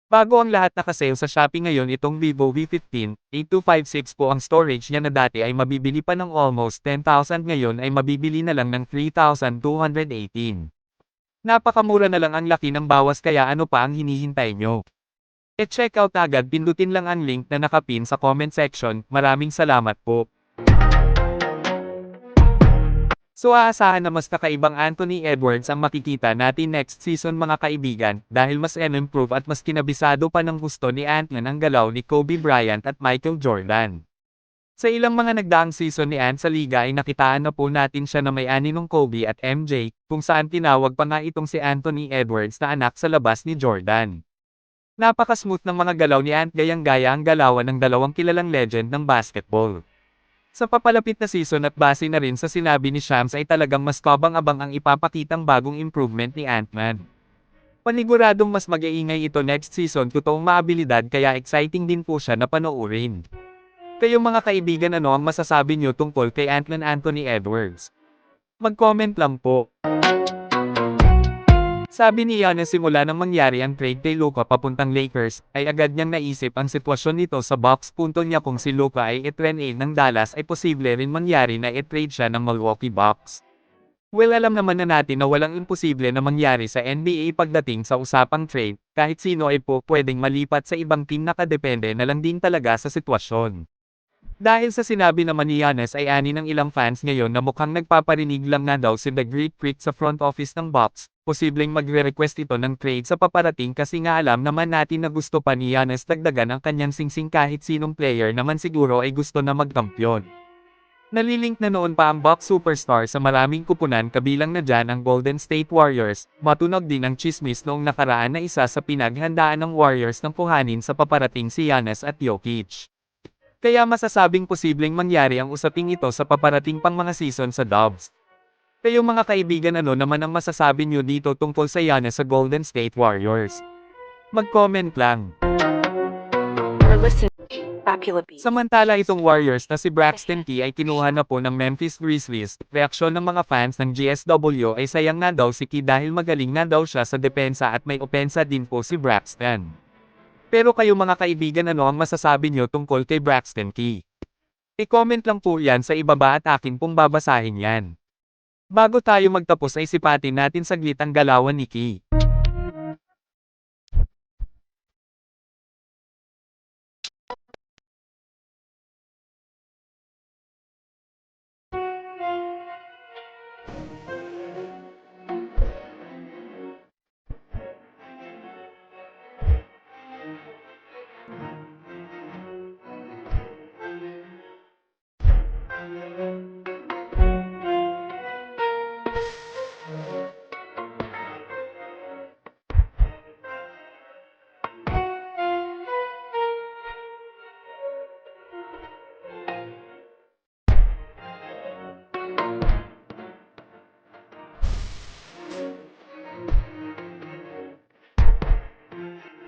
Bago ang lahat nakasale sa Shopee ngayon itong Vivo V15, 8256 po ang storage niya na dati ay mabibili pa ng almost 10,000 ngayon ay mabibili na lang ng 3,218. Napakamura na lang ang laki ng bawas kaya ano pa ang hinihintay nyo? E-check out agad pindutin lang ang link na nakapin sa comment section, maraming salamat po. So aasahan na mas kakaibang Anthony Edwards ang makikita natin next season mga kaibigan, dahil mas improve at mas kinabisado pa ng gusto ni Ant-Man ang galaw ni Kobe Bryant at Michael Jordan. Sa ilang mga nagdaang season ni Ant sa liga ay nakitaan na po natin siya na may-ani ng Kobe at MJ, kung saan tinawag pa nga itong si Anthony Edwards na anak sa labas ni Jordan. Napaka-smooth ng mga galaw ni Ant gayang-gaya ang galawan ng dalawang kilalang legend ng basketball. Sa papalapit na season at base na rin sa sinabi ni Shams ay talagang mas kabang-abang ang ipapakitang bagong improvement ni Ant-Man. Paniguradong mas mag-iingay ito next season totoong maabilidad kaya exciting din po siya na panoorin. Kayong mga kaibigan ano ang masasabi nyo tungkol kay Ant-Man Anthony Edwards? Mag-comment lang po. Sabi niya na simula nang mangyari ang trade kay Luka papuntang Lakers, ay agad niyang naisip ang sitwasyon nito sa Bucks. Punto niya kung si Luka ay i-trade ng Dallas ay posible rin mangyari na i-trade siya ng Milwaukee Bucks. Well alam naman na natin na walang imposible na mangyari sa NBA pagdating sa usapang trade, kahit sino ay po pwedeng malipat sa ibang team nakadepende na lang din talaga sa sitwasyon. Dahil sa sinabi naman ni Giannis ay ani ng ilang fans ngayon na mukhang nagpaparinig lang na daw si The Great Freak sa front office ng Bucks, posibleng magre-request ito ng trade sa paparating kasi nga alam naman natin na gusto pa ni Giannis dagdagan ang kanyang singsing kahit sinong player naman siguro ay gusto na magkampiyon. Nalilink na noon pa ang Bucks superstar sa maraming kupunan kabilang na dyan ang Golden State Warriors, matunog din ang chismis noong nakaraan na isa sa pinaghandaan ng Warriors ng kuhanin sa paparating si Giannis at Jokic. Kaya masasabing posibleng mangyari ang usaping ito sa paparating pang mga season sa Dubs. Kayong mga kaibigan ano naman ang masasabi nyo dito tungkol sa Giannis sa Golden State Warriors? Mag-comment lang. Or listen, Papula Beats. Samantala itong Warriors na si Braxton Key ay kinuha na po ng Memphis Grizzlies. Reaksyon ng mga fans ng GSW ay sayang na daw si Key dahil magaling na daw siya sa depensa at may opensa din po si Braxton. Pero kayo mga kaibigan ano ang masasabi nyo tungkol kay Braxton Key? I-comment lang po yan sa ibaba at akin pong babasahin yan. Bago tayo magtapos ay sipatin natin saglit ang galawan ni Key.